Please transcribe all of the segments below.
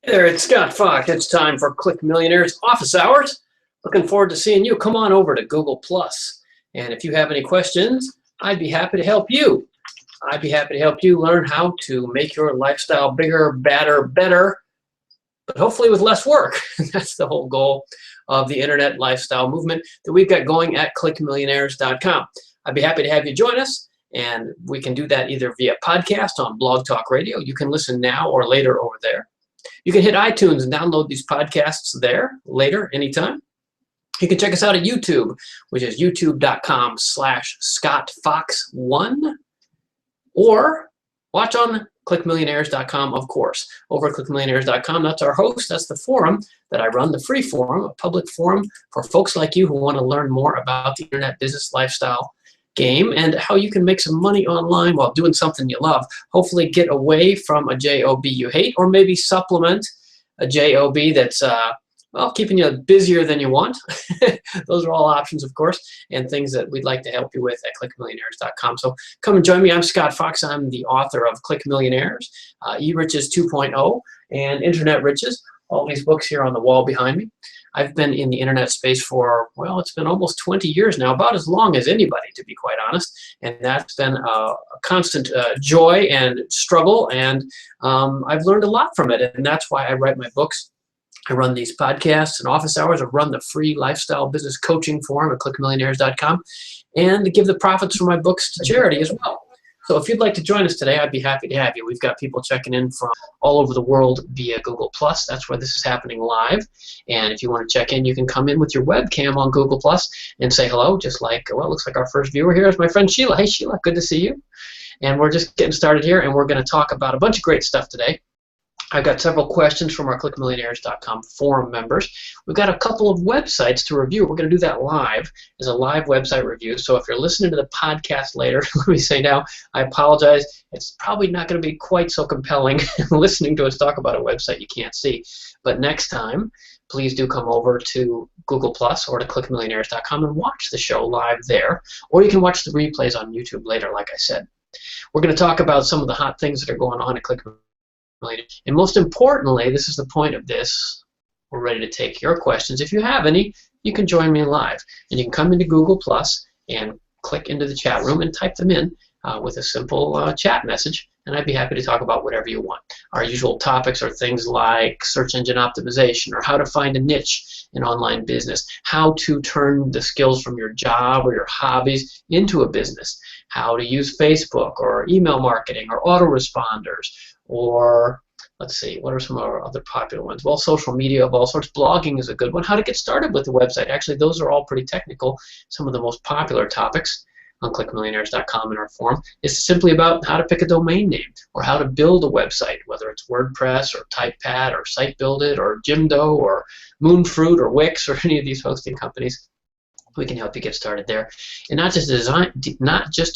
Hey there, it's Scott Fox. It's time for Click Millionaires office hours. Looking forward to seeing you. Come on over to Google+. And if you have any questions, I'd be happy to help you. I'd be happy to help you learn how to make your lifestyle bigger, badder, better, but hopefully with less work. That's the whole goal of the internet lifestyle movement that we've got going at clickmillionaires.com. I'd be happy to have you join us, and we can do that either via podcast on Blog Talk Radio. You can listen now or later over there. You can hit iTunes and download these podcasts there later, anytime. You can check us out at YouTube, which is youtube.com/ScottFox1, or watch on clickmillionaires.com, of course. Over at clickmillionaires.com, that's our host. That's the forum that I run, the free forum, a public forum for folks like you who want to learn more about the internet business lifestyle game and how you can make some money online while doing something you love. Hopefully get away from a job you hate, or maybe supplement a job that's well, keeping you busier than you want. Those are all options, of course, and things that we'd like to help you with at clickmillionaires.com. So come and join me. I'm Scott Fox. I'm the author of Click Millionaires, E-Riches 2.0, and Internet Riches. All these books here on the wall behind me. I've been in the internet space for, well, it's been almost 20 years now, about as long as anybody, to be quite honest. And that's been a constant joy and struggle, and I've learned a lot from it. And that's why I write my books. I run these podcasts and office hours. I run the free lifestyle business coaching forum at clickmillionaires.com, and give the profits from my books to charity as well. So if you'd like to join us today, I'd be happy to have you. We've got people checking in from all over the world via Google+. That's where this is happening live. And if you want to check in, you can come in with your webcam on Google+ and say hello, just like, well, it looks like our first viewer here is my friend Sheila. Hey, Sheila, good to see you. And we're just getting started here, and we're going to talk about a bunch of great stuff today. I've got several questions from our clickmillionaires.com forum members. We've got a couple of websites to review. We're going to do that live as a live website review. So if you're listening to the podcast later, let me say now, I apologize. It's probably not going to be quite so compelling listening to us talk about a website you can't see. But next time, please do come over to Google+ or to clickmillionaires.com and watch the show live there. Or you can watch the replays on YouTube later, like I said. We're going to talk about some of the hot things that are going on at ClickMillionaires. And most importantly, this is the point of this, we're ready to take your questions. If you have any, you can join me live. And you can come into Google+ and click into the chat room and type them in with a simple chat message, and I'd be happy to talk about whatever you want. Our usual topics are things like search engine optimization, or how to find a niche in online business, how to turn the skills from your job or your hobbies into a business, how to use Facebook or email marketing or autoresponders, or let's see, what are some of our other popular ones? Well, social media of all sorts. Blogging is a good one. How to get started with the website. Actually, those are all pretty technical. Some of the most popular topics on clickmillionaires.com in our forum is simply about how to pick a domain name or how to build a website, whether it's WordPress or TypePad or SiteBuildit or Jimdo or Moonfruit or Wix or any of these hosting companies. We can help you get started there, and not just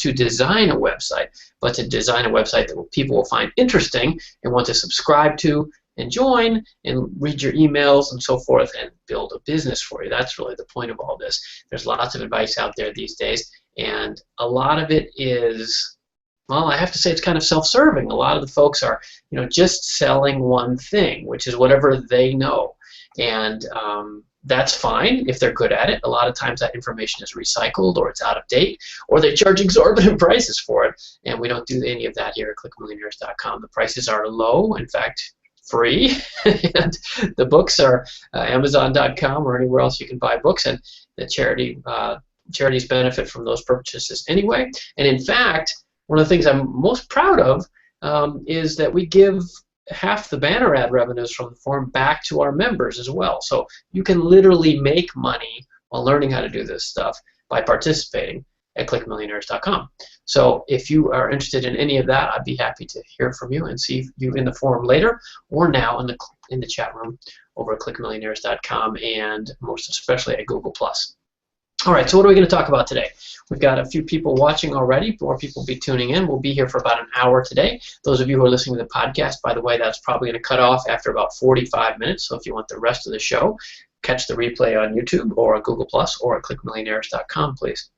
to design a website, but to design a website that people will find interesting and want to subscribe to and join and read your emails and so forth and build a business for you. That's really the point of all this. There's lots of advice out there these days, and a lot of it is, well, I have to say it's kind of self-serving. A lot of the folks are, just selling one thing, which is whatever they know, and that's fine if they're good at it. A lot of times that information is recycled, or it's out of date, or they charge exorbitant prices for it, and we don't do any of that here at clickmillionaires.com. The prices are low, in fact, free, and the books are Amazon.com or anywhere else you can buy books, and the charities benefit from those purchases anyway. And in fact, one of the things I'm most proud of is that we give half the banner ad revenues from the forum back to our members as well. So you can literally make money while learning how to do this stuff by participating at clickmillionaires.com. So if you are interested in any of that, I'd be happy to hear from you and see you in the forum later or now in the chat room over at clickmillionaires.com, and most especially at Google+. All right, so what are we going to talk about today? We've got a few people watching already. More people will be tuning in. We'll be here for about an hour today. Those of you who are listening to the podcast, by the way, that's probably going to cut off after about 45 minutes. So if you want the rest of the show, catch the replay on YouTube or on Google+ or at clickmillionaires.com, please.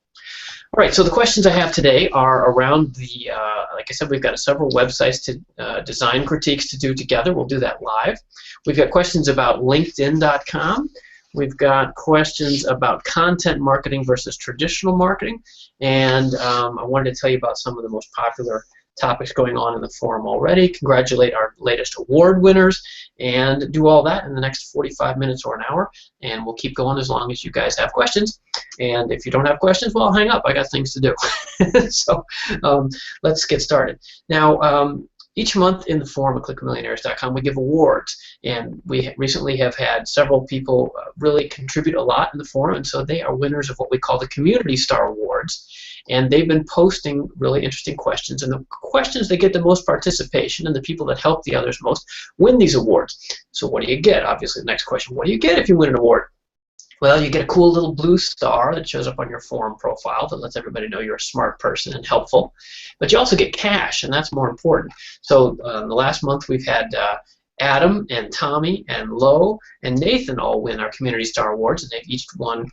All right, so the questions I have today are around the, like I said, we've got several websites to design critiques to do together. We'll do that live. We've got questions about LinkedIn.com. We've got questions about content marketing versus traditional marketing. And I wanted to tell you about some of the most popular topics going on in the forum already, congratulate our latest award winners, and do all that in the next 45 minutes or an hour. And we'll keep going as long as you guys have questions. And if you don't have questions, well, hang up. I got things to do. So let's get started. Now, each month in the forum at clickmillionaires.com, we give awards, and we recently have had several people really contribute a lot in the forum, and so they are winners of what we call the Community Star Awards. And they've been posting really interesting questions, and the questions that get the most participation and the people that help the others most win these awards. So what do you get? Obviously, the next question, what do you get if you win an award? Well, you get a cool little blue star that shows up on your forum profile that lets everybody know you're a smart person and helpful. But you also get cash, and that's more important. So the last month we've had Adam and Tommy and Lo and Nathan all win our Community Star Awards, and they've each won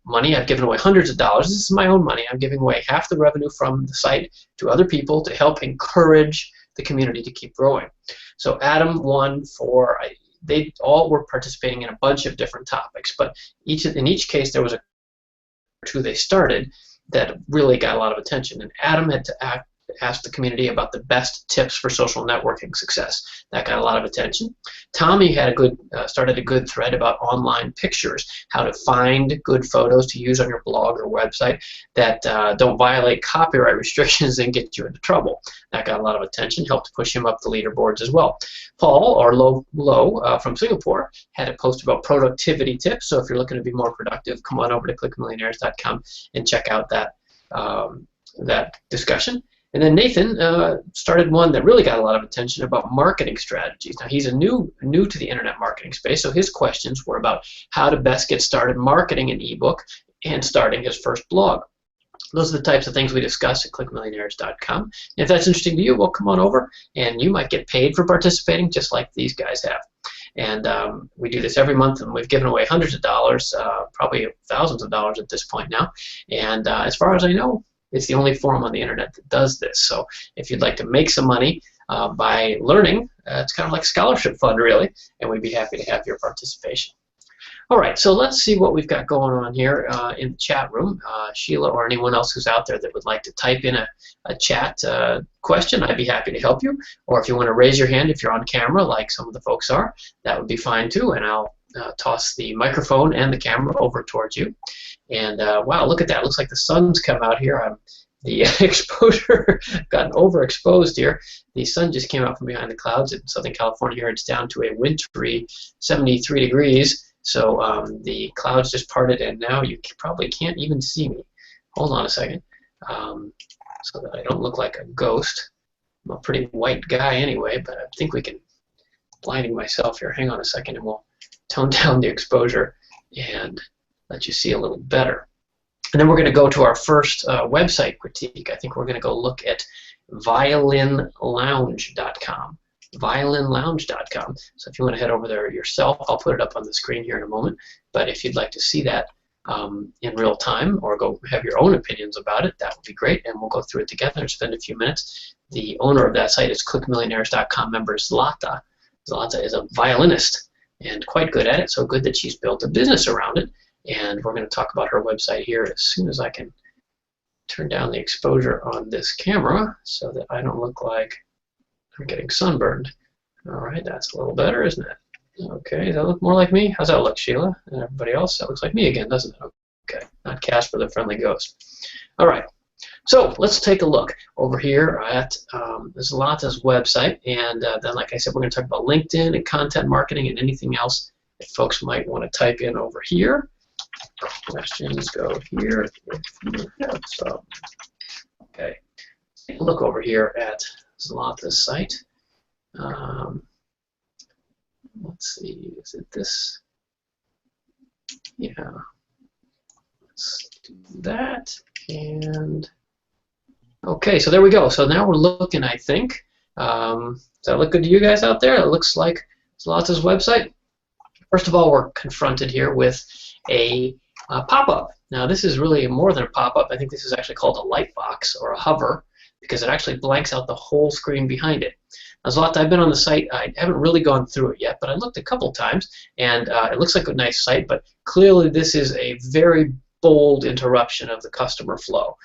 money. I've given away hundreds of dollars. This is my own money. I'm giving away half the revenue from the site to other people to help encourage the community to keep growing. So Adam won for, they all were participating in a bunch of different topics, but in each case there was a two they started that really got a lot of attention. And Adam had to ask the community about the best tips for social networking success. That got a lot of attention. Tommy had started a good thread about online pictures, how to find good photos to use on your blog or website that don't violate copyright restrictions and get you into trouble. That got a lot of attention, helped push him up the leaderboards as well. Paul, or Lo from Singapore, had a post about productivity tips. So if you're looking to be more productive, come on over to clickmillionaires.com and check out that discussion. And then Nathan started one that really got a lot of attention about marketing strategies. Now he's new to the internet marketing space, so his questions were about how to best get started marketing an ebook and starting his first blog. Those are the types of things we discuss at clickmillionaires.com. If that's interesting to you, well, come on over, and you might get paid for participating just like these guys have. And we do this every month, and we've given away hundreds of dollars, probably thousands of dollars at this point now. And as far as I know, it's the only forum on the internet that does this. So if you'd like to make some money by learning, it's kind of like a scholarship fund, really, and we'd be happy to have your participation. All right, so let's see what we've got going on here in the chat room. Sheila or anyone else who's out there that would like to type in a chat question, I'd be happy to help you. Or if you want to raise your hand if you're on camera, like some of the folks are, that would be fine too, and I'll toss the microphone and the camera over towards you. And wow, look at that. Looks like the sun's come out here. The exposure gotten overexposed here. The sun just came out from behind the clouds in Southern California here. It's down to a wintry 73 degrees. So the clouds just parted, and now you probably can't even see me. Hold on a second, so that I don't look like a ghost. I'm a pretty white guy anyway, but I think we can, blinding myself here. Hang on a second, and we'll tone down the exposure and let you see a little better. And then we're going to go to our first website critique. I think we're going to go look at violinlounge.com. violinlounge.com. So if you want to head over there yourself, I'll put it up on the screen here in a moment. But if you'd like to see that in real time or go have your own opinions about it, that would be great. And we'll go through it together and spend a few minutes. The owner of that site is clickmillionaires.com member Zlata. Zlata is a violinist and quite good at it, so good that she's built a business around it. And we're going to talk about her website here as soon as I can turn down the exposure on this camera so that I don't look like I'm getting sunburned. All right, that's a little better, isn't it? Okay, does that look more like me? How's that look, Sheila? And everybody else? That looks like me again, doesn't it? Okay, not Casper the Friendly Ghost. All right, so let's take a look over here at Zlata's website. And then, like I said, we're going to talk about LinkedIn and content marketing and anything else that folks might want to type in over here. Questions go here if you have some. Okay, take a look over here at Zlata's site. Let's see, is it this? Yeah. Let's do that. And okay, so there we go. So now we're looking, I think. Does that look good to you guys out there? It looks like Zlata's website. First of all, we're confronted here with a Pop-up. Now this is really more than a pop-up. I think this is actually called a light box or a hover, because it actually blanks out the whole screen behind it. Now, Zlata, I've been on the site. I haven't really gone through it yet, but I looked a couple times, and it looks like a nice site, but clearly this is a very bold interruption of the customer flow.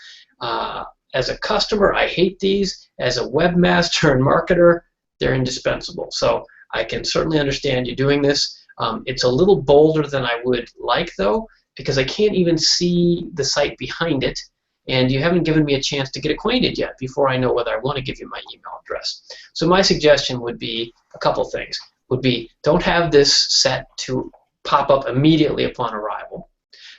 As a customer, I hate these. As a webmaster and marketer, they're indispensable. So I can certainly understand you doing this. It's a little bolder than I would like, though, because I can't even see the site behind it, and you haven't given me a chance to get acquainted yet before I know whether I want to give you my email address. So my suggestion would be a couple things. Would be, don't have this set to pop up immediately upon arrival.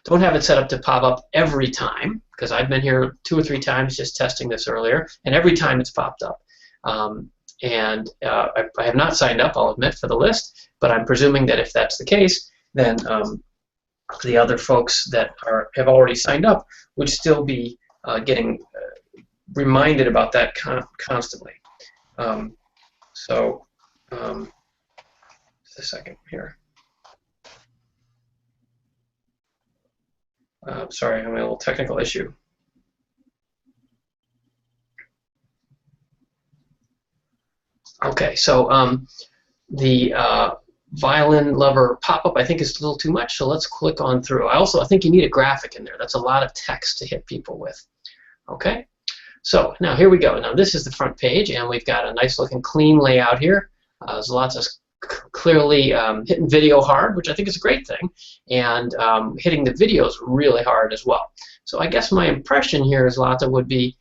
Don't have it set up to pop up every time, because I've been here 2 or 3 times just testing this earlier, and every time it's popped up. I have not signed up, I'll admit, for the list, but I'm presuming that if that's the case, then the other folks that have already signed up would still be getting reminded about that constantly. Just a second here. Sorry, I'm having a little technical issue. Okay, so the violin lover pop-up I think is a little too much, so let's click on through. I think you need a graphic in there. That's a lot of text to hit people with. Okay, so now here we go. Now this is the front page, and we've got a nice looking clean layout here. Zlata's clearly hitting video hard, which I think is a great thing, and hitting the videos really hard as well. So I guess my impression here, Zlata, would be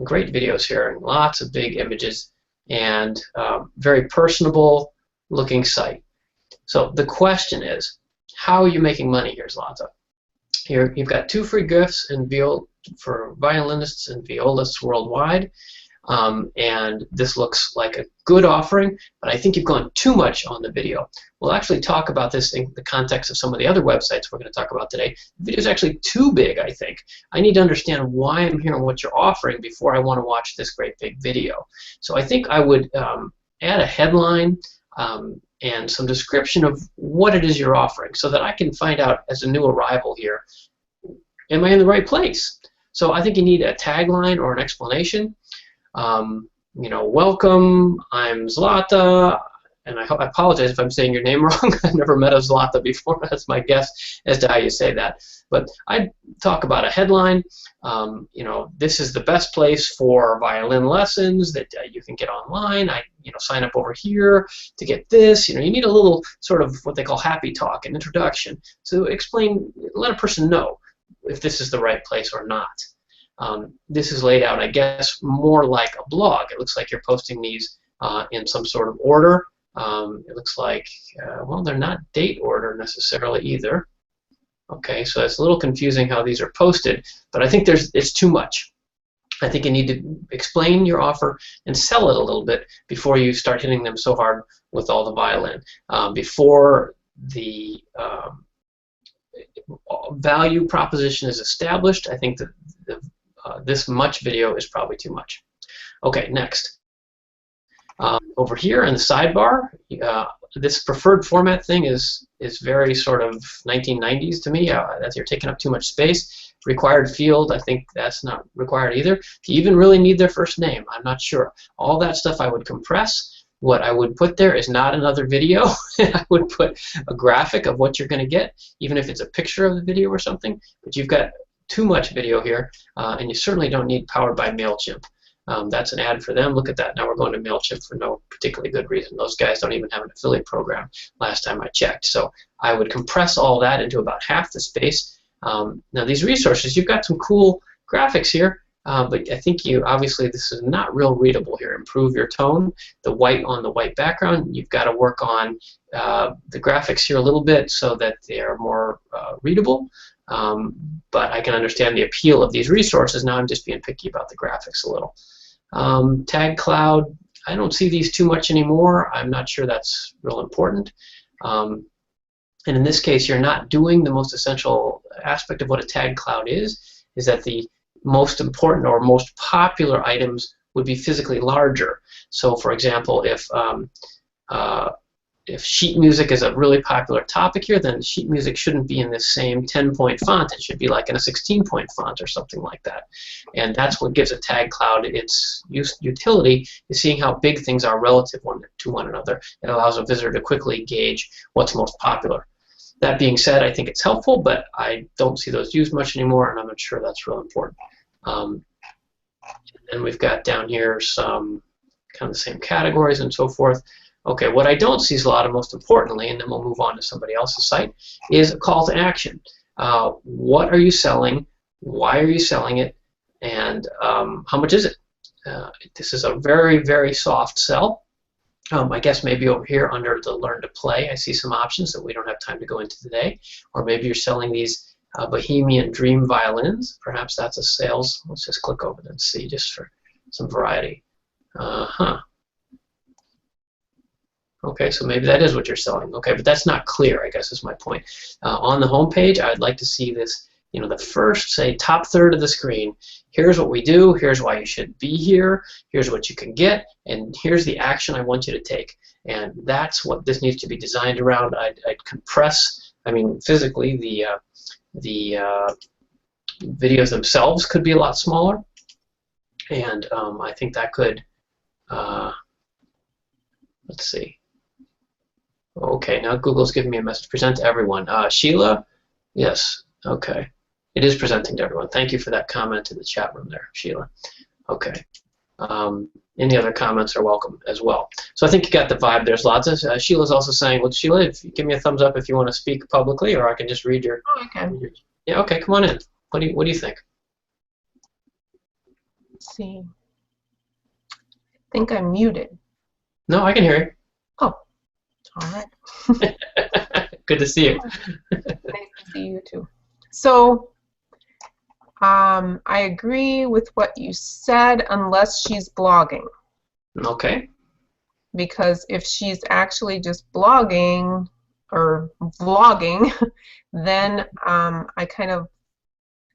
great videos here, and lots of big images, and very personable looking site. So the question is, how are you making money here, Zlata? Here you've got 2 free gifts for violinists and violists worldwide. And this looks like a good offering, but I think you've gone too much on the video. We'll actually talk about this in the context of some of the other websites we're going to talk about today. The video is actually too big, I think. I need to understand why I'm here and what you're offering before I want to watch this great big video. So I think I would add a headline and some description of what it is you're offering so that I can find out as a new arrival here, am I in the right place? So I think you need a tagline or an explanation. You know, welcome, I'm Zlata, and I apologize if I'm saying your name wrong. I've never met a Zlata before. That's my guess as to how you say that. But I'd talk about a headline. You know, this is the best place for violin lessons that you can get online. Sign up over here to get this. You know, you need a little sort of what they call happy talk, an introduction. So explain, let a person know if this is the right place or not. This is laid out, I guess, more like a blog. It looks like you're posting these in some sort of order. It looks like, well, they're not date order necessarily either. Okay, so it's a little confusing how these are posted, but I think it's too much. I think you need to explain your offer and sell it a little bit before you start hitting them so hard with all the violin. Before the value proposition is established, I think that this much video is probably too much. Okay, next. Over here in the sidebar, this preferred format thing is very sort of 1990s to me. That you're taking up too much space. Required field, I think that's not required either. If you even really need their first name, I'm not sure. All that stuff I would compress. What I would put there is not another video. I would put a graphic of what you're going to get, even if it's a picture of the video or something. But you've got too much video here, and you certainly don't need Powered by MailChimp. That's an ad for them. Look at that. Now we're going to MailChimp for no particularly good reason. Those guys don't even have an affiliate program last time I checked. So I would compress all that into about half the space. Now these resources, you've got some cool graphics here, but I think obviously this is not real readable here. Improve your tone, the white on the white background. You've got to work on the graphics here a little bit so that they are more readable. But I can understand the appeal of these resources. Now I'm just being picky about the graphics a little. Tag cloud, I don't see these too much anymore. I'm not sure that's real important. And in this case, you're not doing the most essential aspect of what a tag cloud is that the most important or most popular items would be physically larger. So for example, if if sheet music is a really popular topic here, then sheet music shouldn't be in this same 10-point font. It should be like in a 16-point font or something like that. And that's what gives a tag cloud its utility, is seeing how big things are relative to one another. It allows a visitor to quickly gauge what's most popular. That being said, I think it's helpful, but I don't see those used much anymore, and I'm not sure that's real important. And we've got down here some kind of the same categories and so forth. Okay, what I don't see is a lot of, most importantly, and then we'll move on to somebody else's site, is a call to action. What are you selling? Why are you selling it? And how much is it? This is a very, very soft sell. I guess maybe over here under the Learn to Play, I see some options that we don't have time to go into today. Or maybe you're selling these Bohemian Dream violins. Perhaps that's a sales. Let's just click over and see, just for some variety. Okay, so maybe that is what you're selling. Okay, but that's not clear, I guess is my point. On the home page, I'd like to see this, the first, say, top third of the screen. Here's what we do, here's why you should be here, here's what you can get, and here's the action I want you to take. And that's what this needs to be designed around. I'd compress, physically, the videos themselves could be a lot smaller. And I think that could, let's see. Okay, now Google's giving me a message. Present to everyone. Sheila? Yes. Okay. It is presenting to everyone. Thank you for that comment in the chat room there, Sheila. Okay. Any other comments are welcome as well. So I think you got the vibe. There's lots of... Sheila's also saying, well, Sheila, if you give me a thumbs up if you want to speak publicly, or I can just read your... Oh, okay. Yeah, okay, come on in. What do you think? Let's see. I think I'm muted. No, I can hear you. Oh, all right. Good to see you. Nice to see you too. So, I agree with what you said, unless she's blogging. Okay. Because if she's actually just blogging or vlogging, then I kind of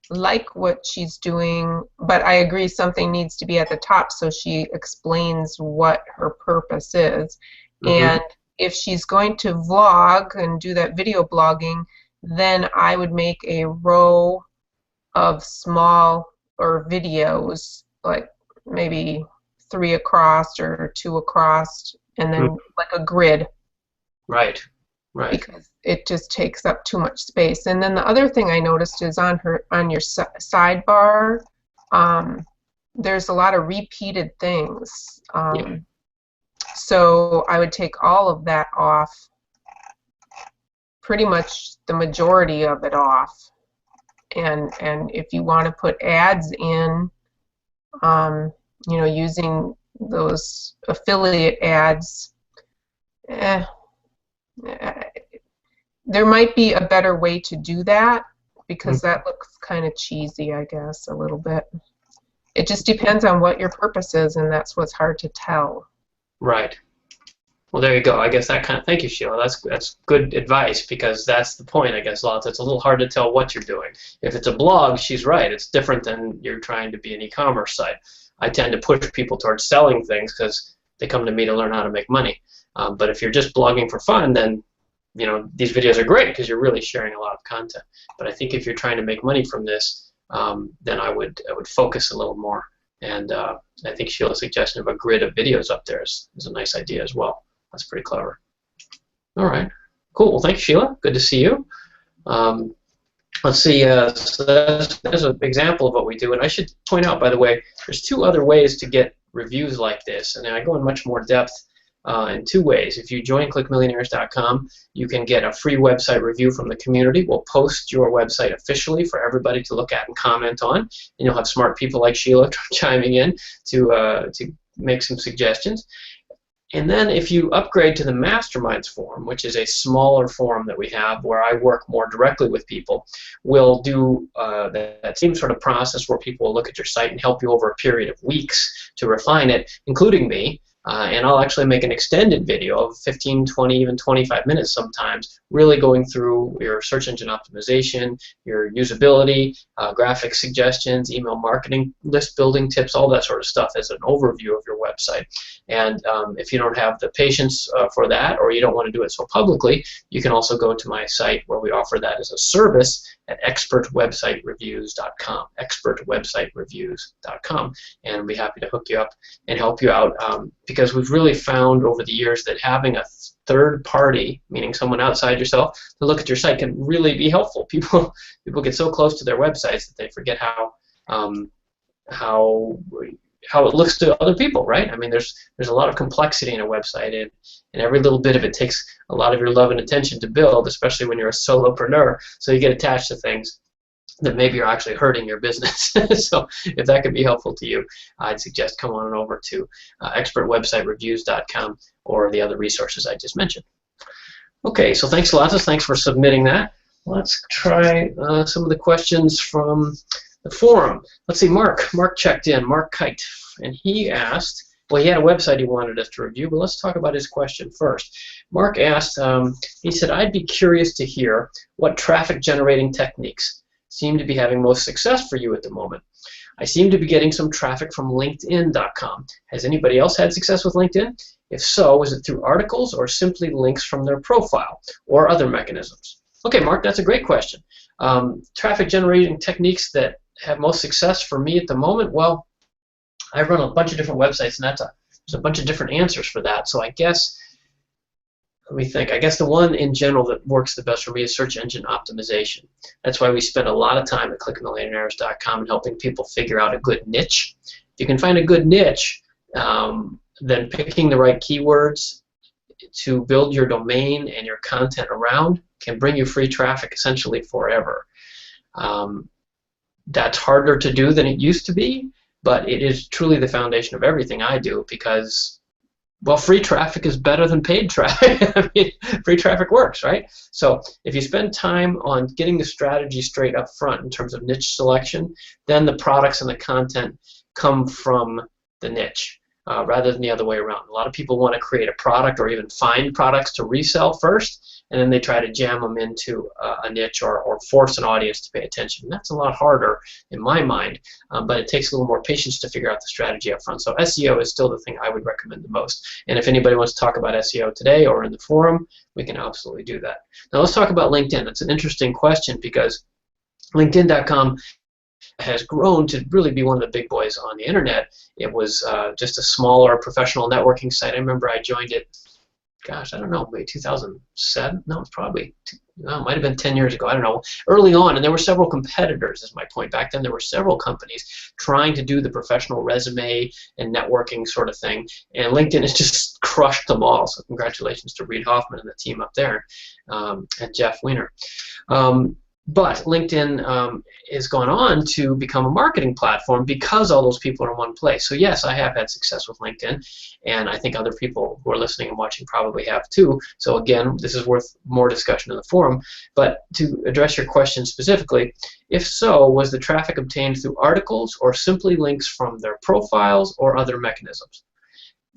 like what she's doing, but I agree something needs to be at the top so she explains what her purpose is. And if she's going to vlog and do that video blogging, then I would make a row of small videos, like maybe 3 across or 2 across, and then like a grid. Right. Right. Because it just takes up too much space. And then the other thing I noticed is on your sidebar, there's a lot of repeated things. So I would take all of that off, pretty much the majority of it off. And if you want to put ads in, using those affiliate ads, there might be a better way to do that, because that looks kind of cheesy, I guess, a little bit. It just depends on what your purpose is, and that's what's hard to tell. Right. Well, there you go. I guess that kind of... Thank you, Sheila. That's good advice, because that's the point, I guess, lots. It's a little hard to tell what you're doing. If it's a blog, she's right. It's different than you're trying to be an e-commerce site. I tend to push people towards selling things because they come to me to learn how to make money. But if you're just blogging for fun, then these videos are great because you're really sharing a lot of content. But I think if you're trying to make money from this, then I would focus a little more. And I think Sheila's suggestion of a grid of videos up there is a nice idea as well. That's pretty clever. All right. Cool. Well, thanks, Sheila. Good to see you. Let's see. So there's an example of what we do. And I should point out, by the way, there's 2 other ways to get reviews like this. And I go in much more depth in 2 ways. If you join clickmillionaires.com, you can get a free website review from the community. We'll post your website officially for everybody to look at and comment on, and you'll have smart people like Sheila chiming in to make some suggestions. And then if you upgrade to the Masterminds forum, which is a smaller forum that we have where I work more directly with people, we'll do that same sort of process where people will look at your site and help you over a period of weeks to refine it, including me. and I'll actually make an extended video of 15, 20, even 25 minutes sometimes, really going through your search engine optimization, your usability, graphic suggestions, email marketing, list building tips, all that sort of stuff as an overview of your website. And if you don't have the patience for that, or you don't want to do it so publicly, you can also go to my site where we offer that as a service at expertwebsitereviews.com, expertwebsitereviews.com, and I'll be happy to hook you up and help you out, because we've really found over the years that having a third party, meaning someone outside yourself, to look at your site can really be helpful. People get so close to their websites that they forget how it looks to other people, right? I mean, there's a lot of complexity in a website, and every little bit of it takes a lot of your love and attention to build, especially when you're a solopreneur. So you get attached to things that maybe are actually hurting your business. So if that could be helpful to you, I'd suggest come on over to expertwebsitereviews.com or the other resources I just mentioned. Okay, so thanks a lot. Thanks for submitting that. Let's try some of the questions from the forum. Let's see, Mark checked in, Mark Kite, and he asked, well, he had a website he wanted us to review, but let's talk about his question first. Mark asked, he said, I'd be curious to hear what traffic generating techniques seem to be having most success for you at the moment. I seem to be getting some traffic from LinkedIn.com. Has anybody else had success with LinkedIn? If so, is it through articles or simply links from their profile or other mechanisms? Okay, Mark, that's a great question. Traffic generating techniques that have most success for me at the moment, well, I run a bunch of different websites, and there's a bunch of different answers for that. So I guess, let me think, I guess the one in general that works the best for me is search engine optimization. That's why we spend a lot of time at clickmillionaires.com and helping people figure out a good niche. If you can find a good niche, then picking the right keywords to build your domain and your content around can bring you free traffic essentially forever. That's harder to do than it used to be, but it is truly the foundation of everything I do, because, well, free traffic is better than paid traffic. I mean, free traffic works, right? So if you spend time on getting the strategy straight up front in terms of niche selection, then the products and the content come from the niche rather than the other way around. A lot of people want to create a product or even find products to resell first, and then they try to jam them into a niche or force an audience to pay attention. And that's a lot harder in my mind, but it takes a little more patience to figure out the strategy up front. So SEO is still the thing I would recommend the most. And if anybody wants to talk about SEO today or in the forum, we can absolutely do that. Now let's talk about LinkedIn. It's an interesting question because LinkedIn.com has grown to really be one of the big boys on the internet. It was just a smaller professional networking site. I remember I joined it, gosh, I don't know, maybe 2007? No, it's probably, no, it might have been 10 years ago. I don't know. Early on, and there were several competitors, is my point. Back then, there were several companies trying to do the professional resume and networking sort of thing, and LinkedIn has just crushed them all. So congratulations to Reid Hoffman and the team up there, and Jeff Weiner. But LinkedIn has gone on to become a marketing platform because all those people are in one place. So yes, I have had success with LinkedIn, and I think other people who are listening and watching probably have too. So again, this is worth more discussion in the forum. But to address your question specifically, if so, was the traffic obtained through articles or simply links from their profiles or other mechanisms?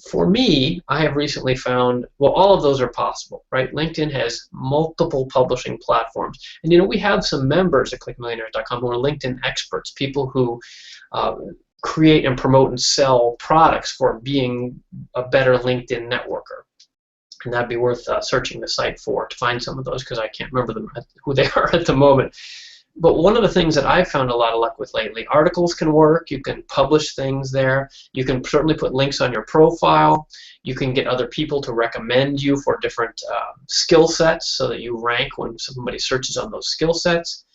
For me, I have recently found, well, all of those are possible, right? LinkedIn has multiple publishing platforms. And, you know, we have some members at clickmillionaires.com who are LinkedIn experts, people who create and promote and sell products for being a better LinkedIn networker. And that'd be worth searching the site for to find some of those, because I can't remember them, who they are at the moment. But one of the things that I've found a lot of luck with lately, articles can work. You can publish things there. You can certainly put links on your profile. You can get other people to recommend you for different skill sets so that you rank when somebody searches on those skill sets.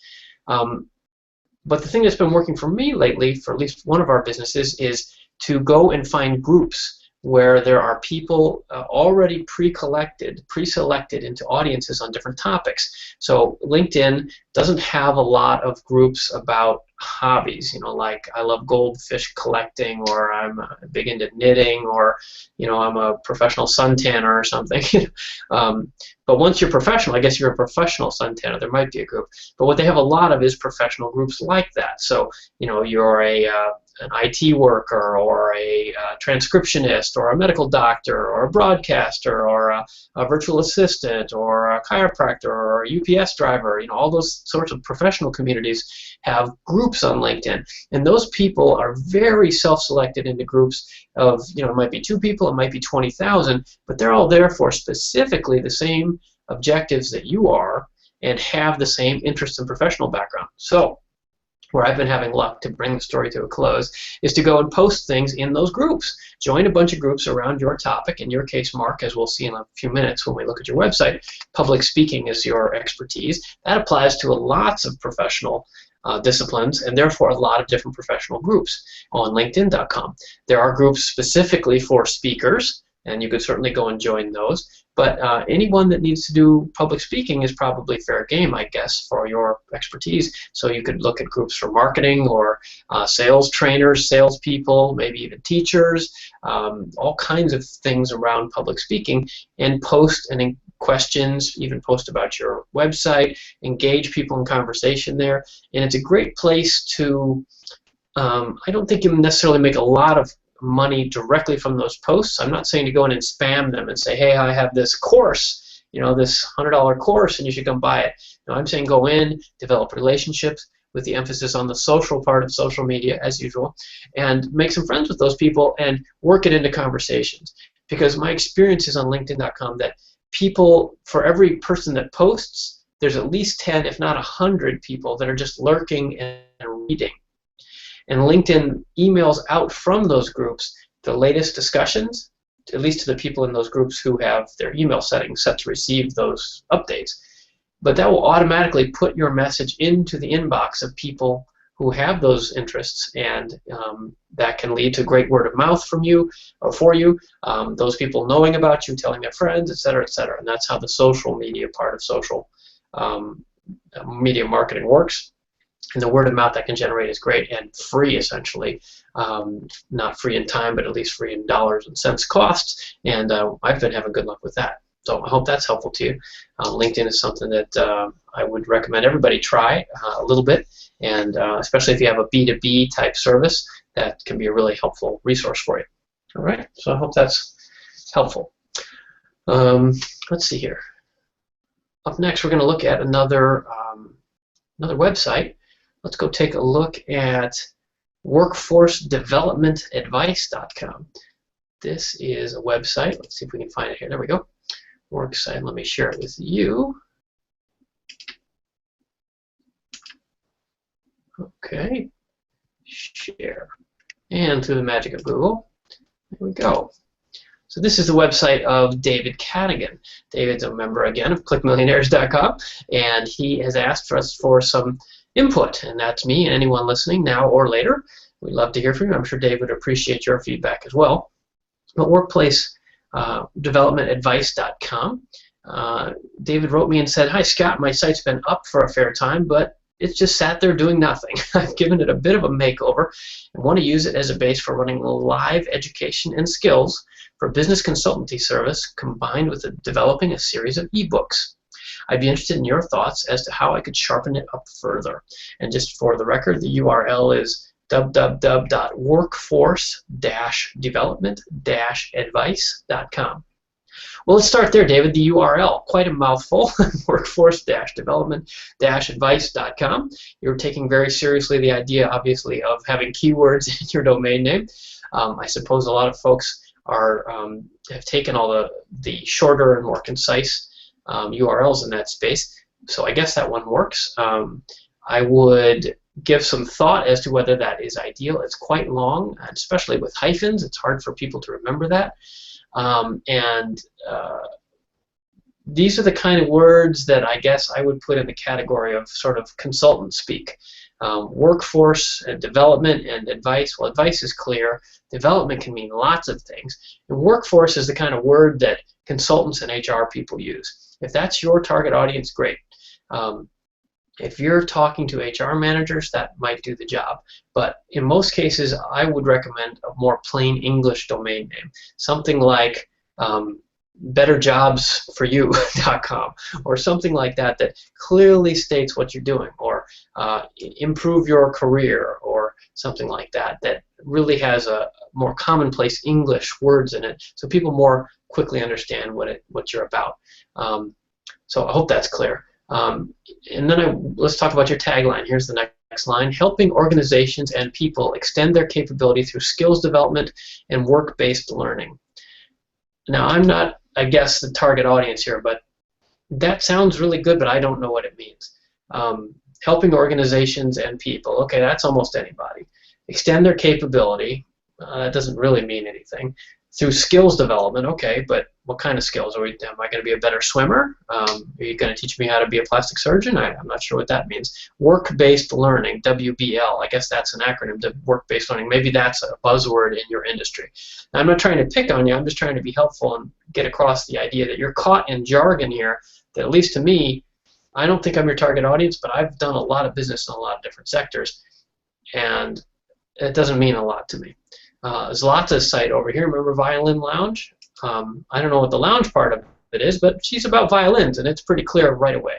But the thing that's been working for me lately, for at least one of our businesses, is to go and find groups where there are people already pre-selected into audiences on different topics. So LinkedIn doesn't have a lot of groups about hobbies, you know, like I love goldfish collecting, or I'm big into knitting, or, you know, I'm a professional suntanner or something. But once you're professional, I guess you're a professional suntanner, there might be a group. But what they have a lot of is professional groups like that. So, you know, you're a an IT worker or a transcriptionist or a medical doctor or a broadcaster or a virtual assistant or a chiropractor or a UPS driver. You know, all those sorts of professional communities have groups on LinkedIn, and those people are very self-selected into groups of, you know, it might be 2 people, it might be 20,000, but they're all there for specifically the same objectives that you are and have the same interest and professional background. So where I've been having luck to bring the story to a close is to go and post things in those groups. Join a bunch of groups around your topic. In your case, Mark, as we'll see in a few minutes when we look at your website, public speaking is your expertise. That applies to lots of professional disciplines, and therefore a lot of different professional groups on LinkedIn.com. There are groups specifically for speakers, and you could certainly go and join those. But anyone that needs to do public speaking is probably fair game, I guess, for your expertise. So you could look at groups for marketing or sales trainers, salespeople, maybe even teachers, all kinds of things around public speaking, and post and questions, even post about your website, engage people in conversation there. And it's a great place to, I don't think you necessarily make a lot of money directly from those posts. I'm not saying to go in and spam them and say, hey, I have this course, you know, this $100 course, and you should come buy it. No, I'm saying go in, develop relationships with the emphasis on the social part of social media, as usual, and make some friends with those people and work it into conversations. Because my experience is on LinkedIn.com that people, for every person that posts, there's at least 10, if not 100 people that are just lurking and reading. And LinkedIn emails out from those groups the latest discussions, at least to the people in those groups who have their email settings set to receive those updates. But that will automatically put your message into the inbox of people who have those interests, and that can lead to great word of mouth from you or for you, those people knowing about you, telling their friends, etc., etc. And that's how the social media part of social media marketing works. And the word of mouth that can generate is great and free, essentially. Not free in time, but at least free in dollars and cents costs. And I've been having good luck with that. So I hope that's helpful to you. LinkedIn is something that I would recommend everybody try a little bit, and especially if you have a B2B type service, that can be a really helpful resource for you. All right, so I hope that's helpful. Let's see here. Up next, we're going to look at another website. Let's go take a look at workforcedevelopmentadvice.com. This is a website. Let's see if we can find it here. There we go. Worksite. Let me share it with you. Okay. Share. And through the magic of Google, there we go. So this is the website of David Cadigan. David's a member, again, of clickmillionaires.com, and he has asked for us for some input, and that's me and anyone listening now or later. We'd love to hear from you. I'm sure Dave would appreciate your feedback as well. But workplacedevelopmentadvice.com. David wrote me and said, "Hi Scott, my site's been up for a fair time, but it's just sat there doing nothing. I've given it a bit of a makeover and want to use it as a base for running live education and skills for business consultancy service combined with developing a series of ebooks. I'd be interested in your thoughts as to how I could sharpen it up further." And just for the record, the URL is www.workforce-development-advice.com. Well, let's start there, David. The URL, quite a mouthful, workforce-development-advice.com. You're taking very seriously the idea, obviously, of having keywords in your domain name. I suppose a lot of folks have taken all the shorter and more concise URLs in that space, so I guess that one works. I would give some thought as to whether that is ideal. It's quite long, especially with hyphens. It's hard for people to remember that. These are the kind of words that I guess I would put in the category of sort of consultant speak. Workforce and development and advice. Well, advice is clear. Development can mean lots of things. And workforce is the kind of word that consultants and HR people use. If that's your target audience, great. If you're talking to HR managers, that might do the job. But in most cases, I would recommend a more plain English domain name. Something like betterjobsforyou.com or something like that that clearly states what you're doing, or improve your career, or something like that, that really has a more commonplace English words in it, so people more quickly understand what you're about. So I hope that's clear. And then let's talk about your tagline. Here's the next line: helping organizations and people extend their capability through skills development and work-based learning. Now, I'm not, I guess, the target audience here, but that sounds really good, but I don't know what it means. Helping organizations and people, okay, that's almost anybody. Extend their capability, that doesn't really mean anything. Through skills development, okay, but what kind of skills? Am I going to be a better swimmer? Are you going to teach me how to be a plastic surgeon? I'm not sure what that means. Work-based learning, WBL, I guess that's an acronym, work-based learning. Maybe that's a buzzword in your industry. Now, I'm not trying to pick on you, I'm just trying to be helpful and get across the idea that you're caught in jargon here that, at least to me, I don't think I'm your target audience, but I've done a lot of business in a lot of different sectors, and it doesn't mean a lot to me. Zlata's site over here, remember Violin Lounge? I don't know what the lounge part of it is, but she's about violins, and it's pretty clear right away.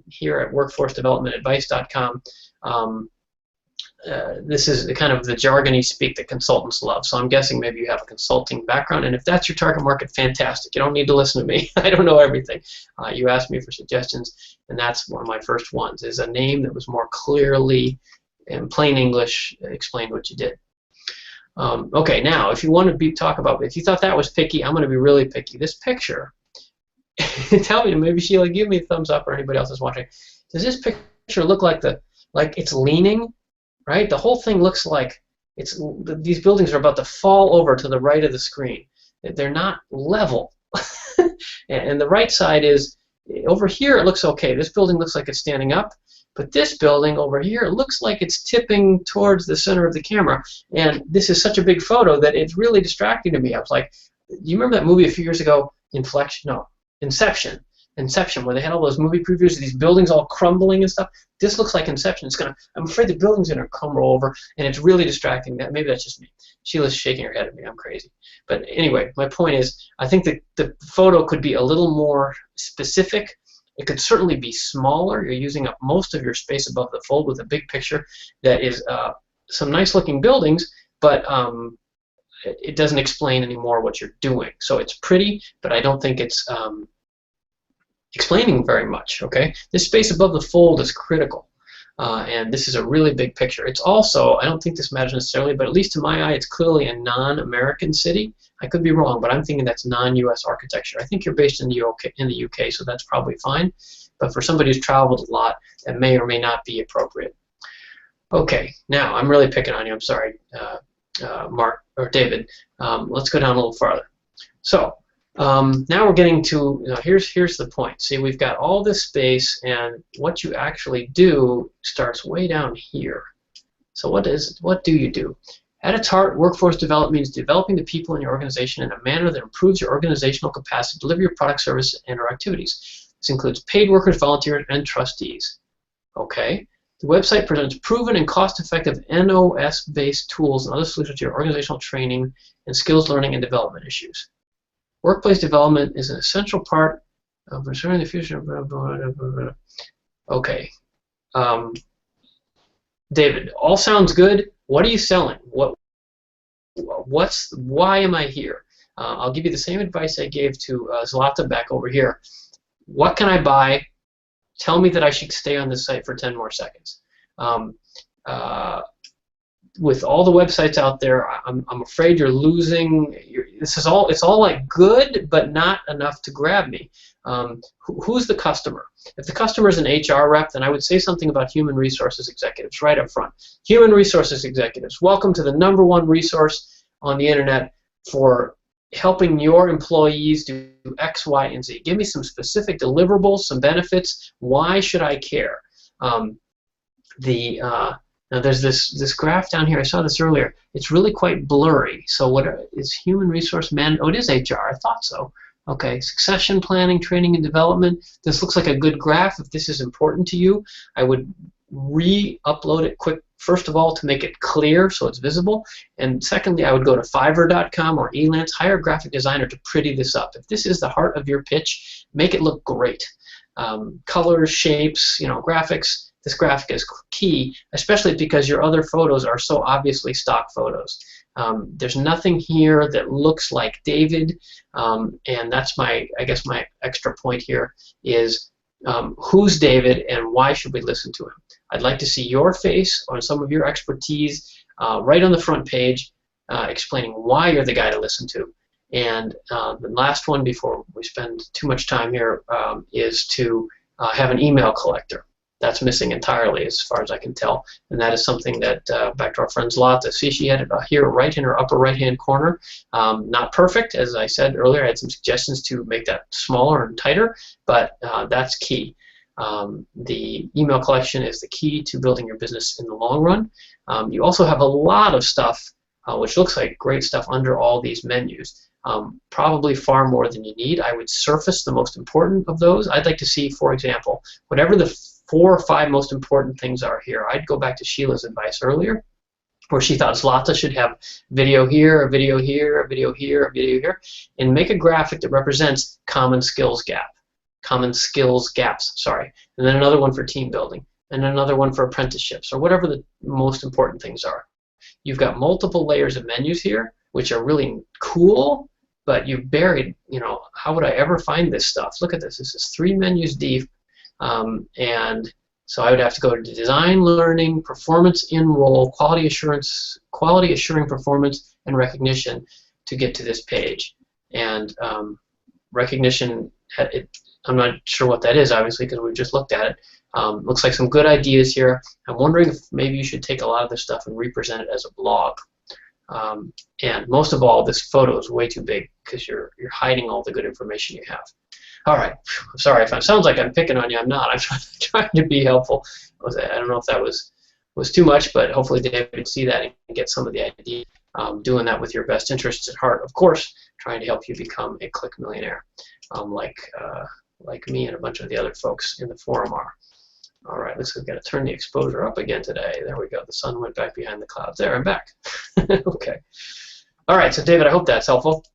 Here at workforcedevelopmentadvice.com, this is the kind of the jargony speak that consultants love. So I'm guessing maybe you have a consulting background, and if that's your target market, fantastic. You don't need to listen to me. I don't know everything. You asked me for suggestions, and that's one of my first ones, is a name that was more clearly, in plain English, explained what you did. Okay, now, if you want to talk about, if you thought that was picky, I'm going to be really picky. This picture, tell me, maybe Sheila, give me a thumbs up, or anybody else that's watching. Does this picture look like it's leaning, right? The whole thing looks like these buildings are about to fall over to the right of the screen. They're not level. And the right side is, over here it looks okay. This building looks like it's standing up. But this building over here looks like it's tipping towards the center of the camera. And this is such a big photo that it's really distracting to me. I was like, you remember that movie a few years ago, Inception, where they had all those movie previews of these buildings all crumbling and stuff? This looks like Inception. I'm afraid the building's going to crumble over, and it's really distracting. Maybe that's just me. Sheila's shaking her head at me. I'm crazy. But anyway, my point is, I think that the photo could be a little more specific. It could certainly be smaller. You're using up most of your space above the fold with a big picture that is some nice-looking buildings, but it doesn't explain anymore what you're doing. So it's pretty, but I don't think it's explaining very much. Okay, this space above the fold is critical, and this is a really big picture. It's also, I don't think this matters necessarily, but at least to my eye, it's clearly a non-American city. I could be wrong, but I'm thinking that's non-U.S. architecture. I think you're based in the UK, so that's probably fine. But for somebody who's traveled a lot, that may or may not be appropriate. Okay, now I'm really picking on you. I'm sorry, Mark or David. Let's go down a little farther. So now we're getting to, here's the point. See, we've got all this space, and what you actually do starts way down here. So what do you do? At its heart, workforce development means developing the people in your organization in a manner that improves your organizational capacity to deliver your product, service, and/or activities. This includes paid workers, volunteers, and trustees. Okay. The website presents proven and cost-effective NOS-based tools and other solutions to your organizational training and skills learning and development issues. Workplace development is an essential part of ensuring the future. Okay. David, all sounds good. What are you selling? Why am I here? I'll give you the same advice I gave to Zlata back over here. What can I buy? Tell me that I should stay on this site for 10 more seconds. With all the websites out there, I'm afraid you're losing. It's all like good, but not enough to grab me. Who's the customer? If the customer is an HR rep, then I would say something about human resources executives right up front. Human resources executives, welcome to the #1 resource on the internet for helping your employees do X, Y, and Z. Give me some specific deliverables, some benefits. Why should I care? Now there's this graph down here. I saw this earlier. It's really quite blurry. So what is human resource man? Oh, it is HR. I thought so. Okay, succession planning, training, and development. This looks like a good graph. If this is important to you, I would re-upload it quick. First of all, to make it clear so it's visible, and secondly, I would go to Fiverr.com or Elance, hire a graphic designer to pretty this up. If this is the heart of your pitch, make it look great. Colors, shapes, graphics. this graphic is key, especially because your other photos are so obviously stock photos. There's nothing here that looks like David, and that's I guess my extra point here is who's David and why should we listen to him? I'd like to see your face or some of your expertise right on the front page, explaining why you're the guy to listen to. And the last one before we spend too much time here is to have an email collector. That's missing entirely as far as I can tell, and that is something that, back to our friend Zlata, see she had it here right in her upper right-hand corner. Not perfect, as I said earlier. I had some suggestions to make that smaller and tighter, but that's key. The email collection is the key to building your business in the long run. You also have a lot of stuff, which looks like great stuff under all these menus. Probably far more than you need. I would surface the most important of those. I'd like to see, for example, whatever the 4 or 5 most important things are here. I'd go back to Sheila's advice earlier, where she thought Zlata should have video here, a video here, a video here, a video here, and make a graphic that represents common skills gaps, sorry, and then another one for team building, and another one for apprenticeships, or whatever the most important things are. You've got multiple layers of menus here, which are really cool, but you've buried, you know, how would I ever find this stuff? Look at this. This is 3 menus deep, and so I would have to go to design, learning, performance, enroll, quality assuring performance, and recognition to get to this page. And recognition, I'm not sure what that is, obviously, because we've just looked at it. Looks like some good ideas here. I'm wondering if maybe you should take a lot of this stuff and represent it as a blog. And most of all, this photo is way too big because you're hiding all the good information you have. All right, I'm sorry if it sounds like I'm picking on you. I'm not. I'm trying to be helpful. I don't know if that was too much, but hopefully David would see that and get some of the idea. Doing that with your best interests at heart, of course, trying to help you become a Click Millionaire, like me and a bunch of the other folks in the forum are. All right, looks like we've got to turn the exposure up again today. There we go. The sun went back behind the clouds. There, I'm back. Okay. All right, so David, I hope that's helpful.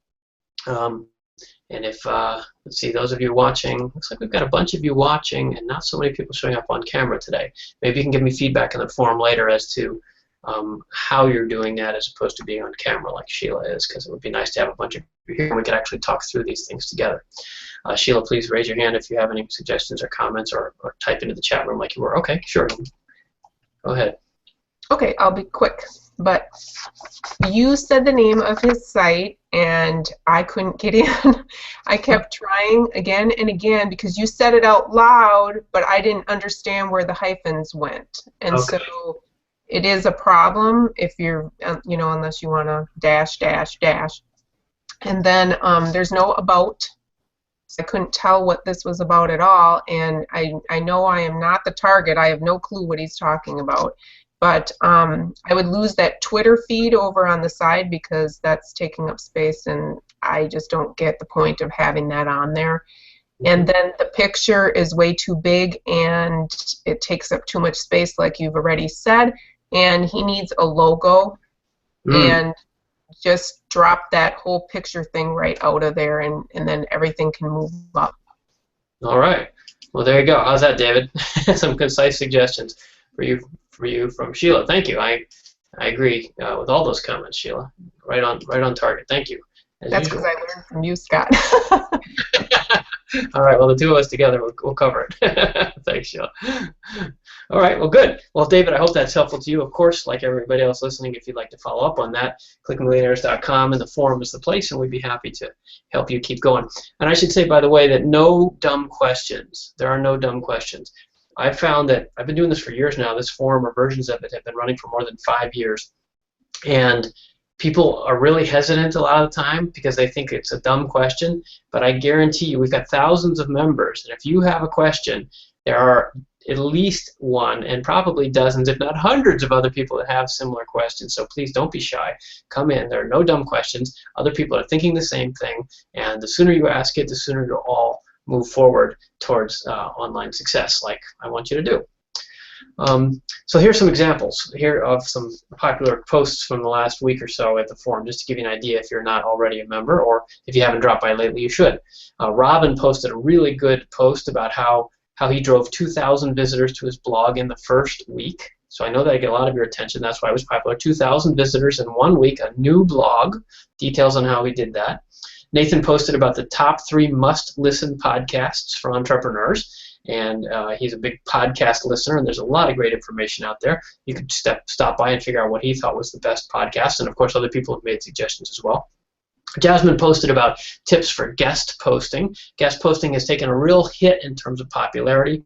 And if, let's see, those of you watching, looks like we've got a bunch of you watching and not so many people showing up on camera today. Maybe you can give me feedback in the forum later as to how you're doing that as opposed to being on camera like Sheila is, because it would be nice to have a bunch of you here and we could actually talk through these things together. Sheila, please raise your hand if you have any suggestions or comments, or type into the chat room like you were. Okay, sure. Go ahead. Okay, I'll be quick. But you said the name of his site, and I couldn't get in. I kept trying again and again because you said it out loud, but I didn't understand where the hyphens went. And okay. So it is a problem if you're, you know, unless you want to dash, dash, dash. And then there's no about. I couldn't tell what this was about at all, and I know I am not the target. I have no clue what he's talking about. But I would lose that Twitter feed over on the side because that's taking up space, and I just don't get the point of having that on there. And then the picture is way too big, and it takes up too much space, like you've already said. And he needs a logo, and just drop that whole picture thing right out of there, and then everything can move up. All right. Well, there you go. How's that, David? Some concise suggestions for you from Sheila. Thank you. I agree with all those comments, Sheila. Right on target. Thank you. That's because I learned from you, Scott. All right. Well, the two of us together, we'll cover it. Thanks, Sheila. All right. Well, good. Well, David, I hope that's helpful to you. Of course, like everybody else listening, if you'd like to follow up on that, clickmillionaires.com, and the forum is the place, and we'd be happy to help you keep going. And I should say, by the way, that no dumb questions. There are no dumb questions. I've found that I've been doing this for years now. This forum or versions of it have been running for more than 5 years. And people are really hesitant a lot of the time because they think it's a dumb question. But I guarantee you, we've got thousands of members. And if you have a question, there are at least one and probably dozens, if not hundreds, of other people that have similar questions. So please don't be shy. Come in. There are no dumb questions. Other people are thinking the same thing. And the sooner you ask it, the sooner you'll all move forward towards online success, like I want you to do. So here's some examples here of some popular posts from the last week or so at the forum, just to give you an idea if you're not already a member, or if you haven't dropped by lately, you should. Robin posted a really good post about how how he drove 2,000 visitors to his blog in the first week. So I know that I get a lot of your attention. That's why it was popular. 2,000 visitors in 1 week, a new blog. Details on how he did that. Nathan posted about the top 3 must-listen podcasts for entrepreneurs. And he's a big podcast listener, and there's a lot of great information out there. You could stop by and figure out what he thought was the best podcast, and of course other people have made suggestions as well. Jasmine posted about tips for guest posting. Guest posting has taken a real hit in terms of popularity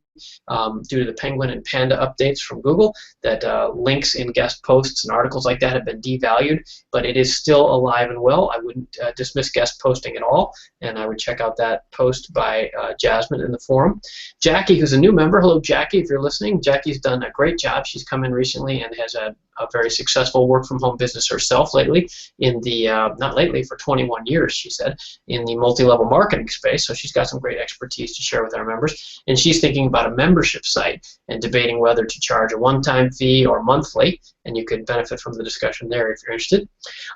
due to the penguin and panda updates from Google, that links in guest posts and articles like that have been devalued, but it is still alive and well. I wouldn't dismiss guest posting at all, and I would check out that post by Jasmine in the forum. Jackie, who's a new member, hello Jackie, if you're listening. Jackie's done a great job. She's come in recently and has a very successful work-from-home business herself lately, in the, not lately, for 21 years, she said, in the multi-level marketing space. So she's got some great expertise to share with our members. And she's thinking about a membership site and debating whether to charge a one-time fee or monthly, and you could benefit from the discussion there if you're interested.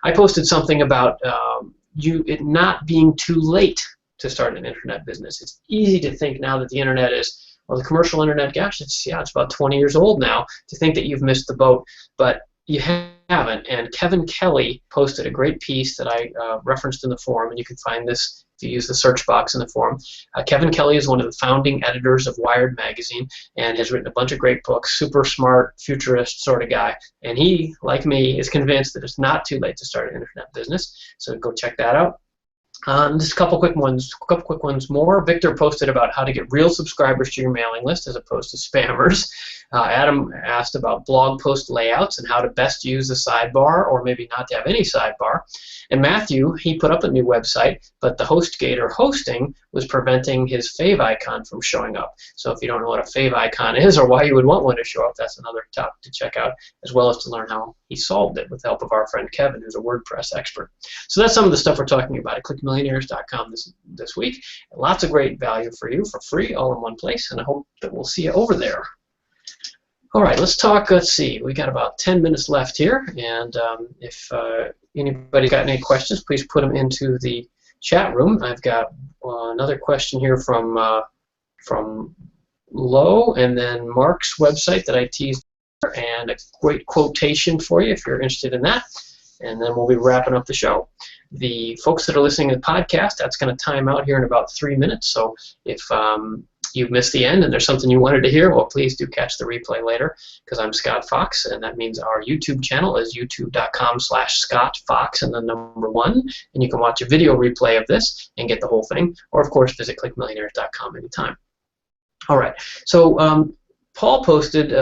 I posted something about it not being too late to start an internet business. It's easy to think now that the internet is, well, the commercial internet, gosh, it's about 20 years old now, to think that you've missed the boat, but you haven't. And Kevin Kelly posted a great piece that I referenced in the forum, and you can find this if you use the search box in the forum. Kevin Kelly is one of the founding editors of Wired magazine and has written a bunch of great books, super smart, futurist sort of guy. And he, like me, is convinced that it's not too late to start an internet business, so go check that out. Just a couple quick ones more. Victor posted about how to get real subscribers to your mailing list as opposed to spammers. Adam asked about blog post layouts and how to best use the sidebar, or maybe not to have any sidebar. And Matthew, he put up a new website, but the HostGator hosting was preventing his fave icon from showing up. So if you don't know what a fave icon is or why you would want one to show up, that's another topic to check out, as well as to learn how he solved it with the help of our friend Kevin, who's a WordPress expert. So that's some of the stuff we're talking about at clickmillionaires.com this week. Lots of great value for you for free, all in one place, and I hope that we'll see you over there. All right, let's talk. Let's see. We got about 10 minutes left here, and if anybody's got any questions, please put them into the chat room. I've got another question here from Lo, and then Mark's website that I teased, and a great quotation for you if you're interested in that. And then we'll be wrapping up the show. The folks that are listening to the podcast, that's going to time out here in about 3 minutes. So if you've missed the end and there's something you wanted to hear, well, please do catch the replay later, because I'm Scott Fox, and that means our YouTube channel is youtube.com/ScottFox and the number 1, and you can watch a video replay of this and get the whole thing, or of course visit clickmillionaires.com anytime. All right, so Paul posted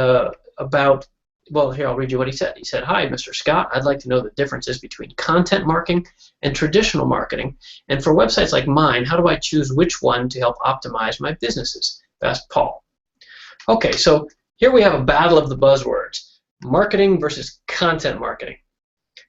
about, well, here, I'll read you what he said. He said, "Hi, Mr. Scott. I'd like to know the differences between content marketing and traditional marketing. And for websites like mine, how do I choose which one to help optimize my businesses?" Best, Paul. Okay, so here we have a battle of the buzzwords, marketing versus content marketing.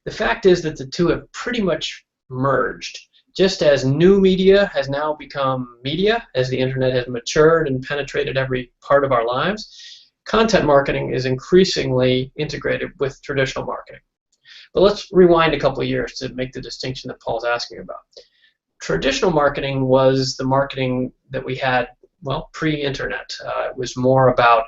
The fact is that the two have pretty much merged. Just as new media has now become media, as the internet has matured and penetrated every part of our lives, content marketing is increasingly integrated with traditional marketing. But let's rewind a couple of years to make the distinction that Paul's asking about. Traditional marketing was the marketing that we had, well, pre-internet. It was more about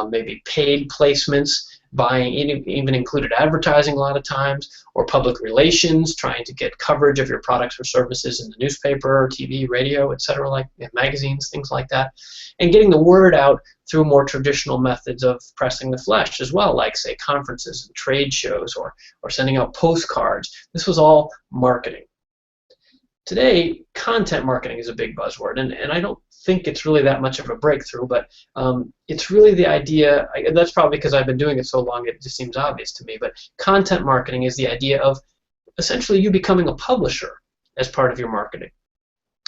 maybe paid placements, buying, even included advertising a lot of times, or public relations, trying to get coverage of your products or services in the newspaper, TV, radio, etc., like magazines, things like that, and getting the word out through more traditional methods of pressing the flesh as well, like, say, conferences and trade shows, or sending out postcards. This was all marketing. Today, content marketing is a big buzzword, and I don't think it's really that much of a breakthrough, but it's really the idea, that's probably because I've been doing it so long it just seems obvious to me, but content marketing is the idea of essentially you becoming a publisher as part of your marketing.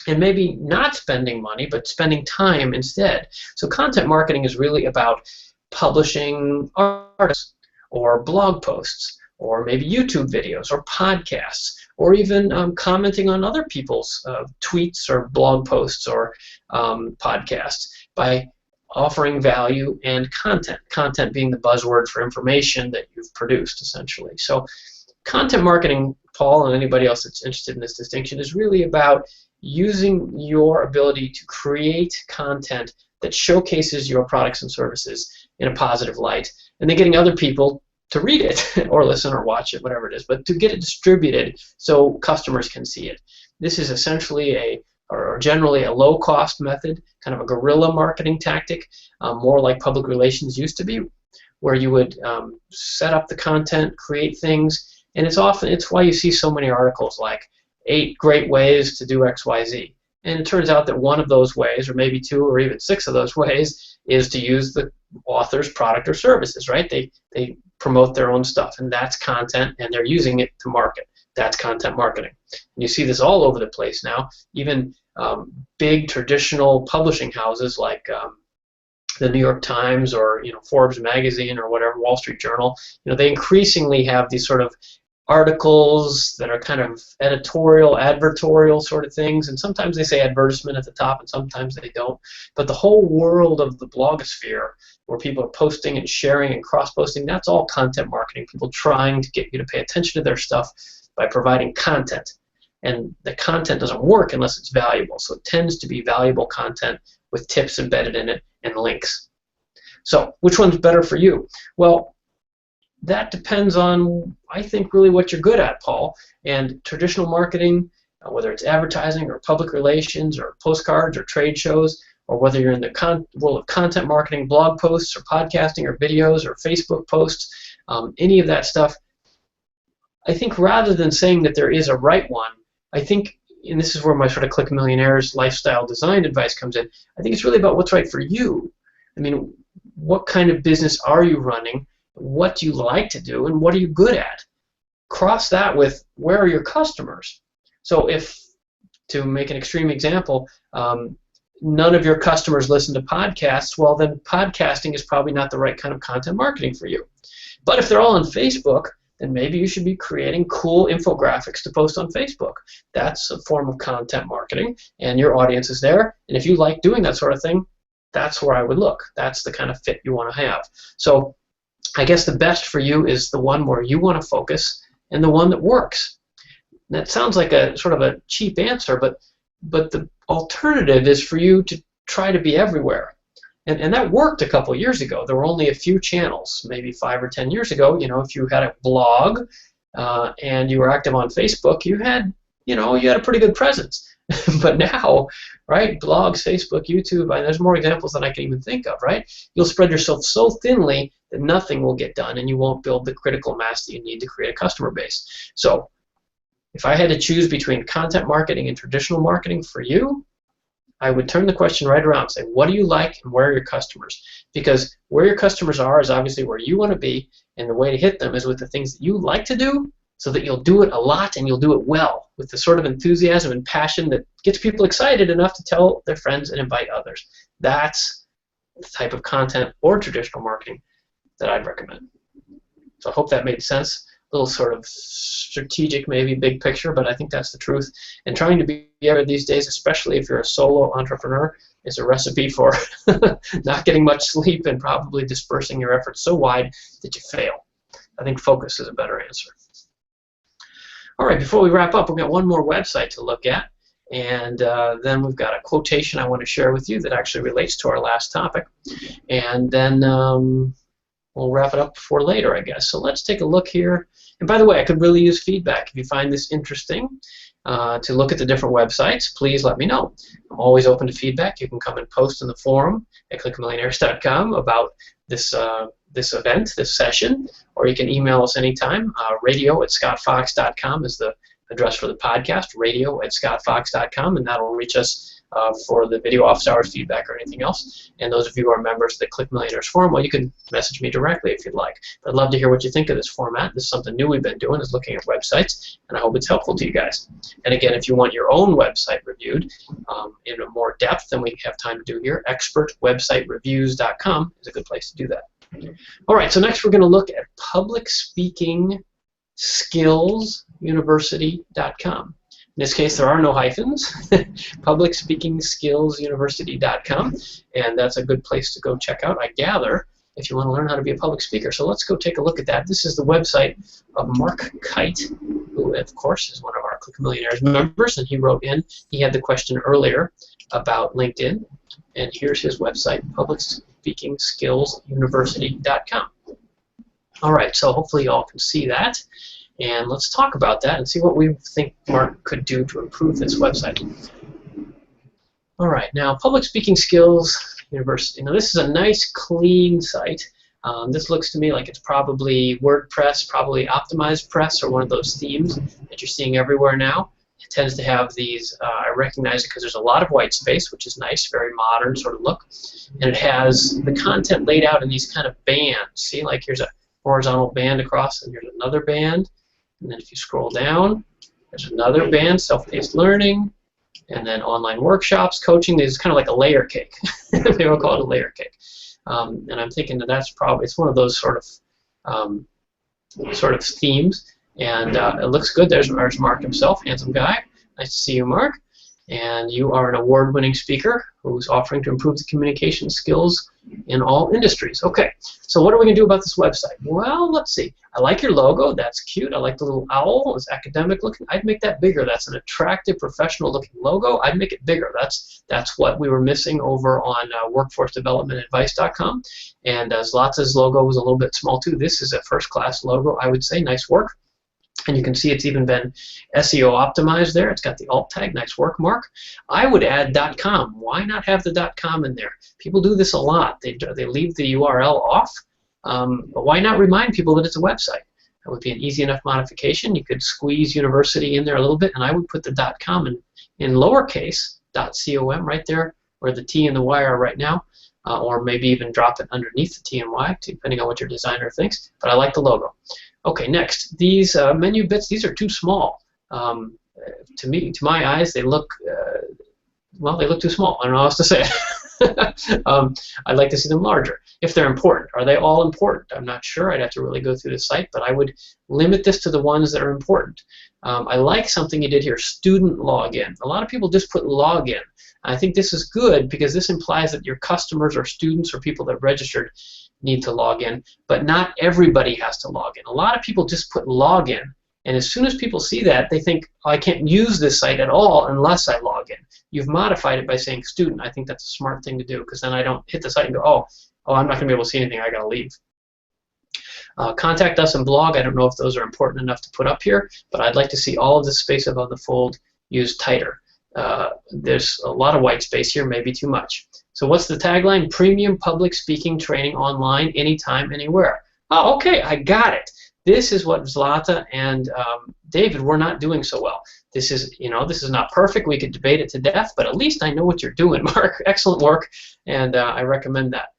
And maybe not spending money, but spending time instead. So content marketing is really about publishing articles, or blog posts, or maybe YouTube videos, or podcasts, or even commenting on other people's tweets or blog posts or podcasts by offering value and content. Content being the buzzword for information that you've produced, essentially. So content marketing, Paul and anybody else that's interested in this distinction, is really about using your ability to create content that showcases your products and services in a positive light, and then getting other people to read it or listen or watch it, whatever it is, but to get it distributed so customers can see it. This is essentially or generally a low-cost method, kind of a guerrilla marketing tactic, more like public relations used to be, where you would set up the content, create things, and it's why you see so many articles like 8 great ways to do XYZ. And it turns out that one of those ways, or maybe 2 or even 6 of those ways, is to use the author's product or services, right? They promote their own stuff, and that's content, and they're using it to market. That's content marketing. And you see this all over the place now. Even big traditional publishing houses like the New York Times or Forbes magazine or whatever, Wall Street Journal, they increasingly have these sort of articles that are kind of editorial, advertorial sort of things, and sometimes they say advertisement at the top and sometimes they don't. But the whole world of the blogosphere, where people are posting and sharing and cross-posting, that's all content marketing, people trying to get you to pay attention to their stuff by providing content. And the content doesn't work unless it's valuable, so it tends to be valuable content with tips embedded in it and links. So which one's better for you? Well, that depends on, I think, really what you're good at, Paul. And traditional marketing, whether it's advertising or public relations or postcards or trade shows, or whether you're in the world of content marketing, blog posts or podcasting or videos or Facebook posts, any of that stuff, I think rather than saying that there is a right one, I think, and this is where my sort of Click Millionaires lifestyle design advice comes in, I think it's really about what's right for you. I mean, what kind of business are you running? What do you like to do, and what are you good at? Cross that with where are your customers. So if, to make an extreme example, none of your customers listen to podcasts, well then podcasting is probably not the right kind of content marketing for you. But if they're all on Facebook, then maybe you should be creating cool infographics to post on Facebook. That's a form of content marketing, and your audience is there, and if you like doing that sort of thing, that's where I would look. That's the kind of fit you want to have. So I guess the best for you is the one where you want to focus and the one that works. And that sounds like a sort of a cheap answer, but the alternative is for you to try to be everywhere. And that worked a couple years ago. There were only a few channels, maybe 5 or 10 years ago. If you had a blog and you were active on Facebook, you had a pretty good presence. But now, right, blogs, Facebook, YouTube, and there's more examples than I can even think of, right? You'll spread yourself so thinly that nothing will get done, and you won't build the critical mass that you need to create a customer base. So if I had to choose between content marketing and traditional marketing for you, I would turn the question right around and say, what do you like and where are your customers? Because where your customers are is obviously where you want to be, and the way to hit them is with the things that you like to do, so that you'll do it a lot and you'll do it well with the sort of enthusiasm and passion that gets people excited enough to tell their friends and invite others. That's the type of content or traditional marketing that I'd recommend. So I hope that made sense. A little sort of strategic, maybe big picture, but I think that's the truth. And trying to be everywhere these days, especially if you're a solo entrepreneur, is a recipe for not getting much sleep and probably dispersing your efforts so wide that you fail. I think focus is a better answer. All right, before we wrap up, we've got one more website to look at, and then we've got a quotation I want to share with you that actually relates to our last topic, and then we'll wrap it up for later, I guess. So let's take a look here. And by the way, I could really use feedback. If you find this interesting to look at the different websites, please let me know. I'm always open to feedback. You can come and post in the forum at clickmillionaires.com about this event, this session, or you can email us anytime. radio@scottfox.com is the address for the podcast, radio@scottfox.com, and that'll reach us for the video office hours feedback or anything else. And those of you who are members of the Click Millionaires forum, well, you can message me directly if you'd like. But I'd love to hear what you think of this format. This is something new we've been doing, is looking at websites, and I hope it's helpful to you guys. And again, if you want your own website reviewed in a more depth than we have time to do here, expertwebsitereviews.com is a good place to do that. All right, so next we're going to look at publicspeakingskillsuniversity.com. In this case, there are no hyphens. publicspeakingskillsuniversity.com, and that's a good place to go check out, I gather, if you want to learn how to be a public speaker. So let's go take a look at that. This is the website of Mark Kite, who, of course, is one of our Click Millionaires members, and he wrote in. He had the question earlier about LinkedIn, And here's his website, publicspeakingskillsuniversity.com. All right, so hopefully you all can see that. And let's talk about that and see what we think Mark could do to improve this website. All right, now Public Speaking Skills University. Now this is a nice, clean site. This looks to me like it's probably WordPress, probably Optimized Press, or one of those themes that you're seeing everywhere now. It tends to have these, I recognize it because there's a lot of white space, which is nice, very modern sort of look. And it has the content laid out in these kind of bands. See, like here's a horizontal band across, and here's another band. And then if you scroll down, there's another band, self-paced learning, and then online workshops, coaching. There's kind of like a layer cake. They will call it a layer cake. And I'm thinking that that's probably, it's one of those sort of themes. And it looks good. There's Mark himself, handsome guy. Nice to see you, Mark. And you are an award-winning speaker who's offering to improve the communication skills in all industries. Okay, so what are we going to do about this website? Well, let's see. I like your logo. That's cute. I like the little owl. It's academic looking. I'd make that bigger. That's an attractive, professional-looking logo. I'd make it bigger. That's what we were missing over on workforcedevelopmentadvice.com. And Zlata's logo was a little bit small, too. This is a first-class logo, I would say. Nice work. And you can see it's even been SEO optimized there. It's got the alt tag. Nice work, Mark. I would add .com. Why not have the .com in there? People do this a lot. They leave the URL off. But why not remind people that it's a website? That would be an easy enough modification. You could squeeze university in there a little bit, and I would put the .com in lowercase, .com right there where the T and the Y are right now. Or maybe even drop it underneath the T and Y, depending on what your designer thinks. But I like the logo. Okay, next, these menu bits, these are too small. To me, to my eyes, they look, well, they look too small. I don't know how else to say it. I'd like to see them larger, if they're important. Are they all important? I'm not sure. I'd have to really go through the site, but I would limit this to the ones that are important. I like something you did here, student login. A lot of people just put login. I think this is good because this implies that your customers or students or people that registered need to log in, but not everybody has to log in. A lot of people just put login, and as soon as people see that, they think, oh, I can't use this site at all unless I log in. You've modified it by saying student. I think that's a smart thing to do because then I don't hit the site and go, oh, I'm not going to be able to see anything. I got to leave. Contact us and blog. I don't know if those are important enough to put up here, but I'd like to see all of this space above the fold used tighter. There's a lot of white space here, maybe too much. So what's the tagline? Premium public speaking training online, anytime, anywhere. Oh, okay, I got it. This is what Zlata and David were not doing so well. This is, this is not perfect. We could debate it to death, but at least I know what you're doing, Mark. Excellent work, and I recommend that.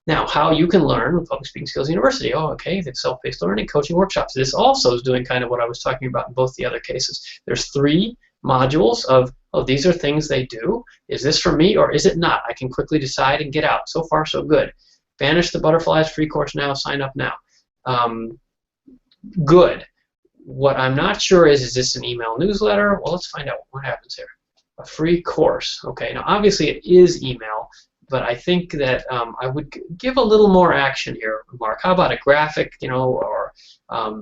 Now, how you can learn with Public Speaking Skills University. Oh, okay, the self-paced learning, coaching workshops. This also is doing kind of what I was talking about in both the other cases. There's 3 modules of, oh, these are things they do. Is this for me or is it not? I can quickly decide and get out. So far, so good. Banish the butterflies, free course now, sign up now. Good. What I'm not sure is this an email newsletter? Well, let's find out what happens here. A free course. Okay, now obviously it is email, but I think that I would give a little more action here, Mark. How about a graphic, or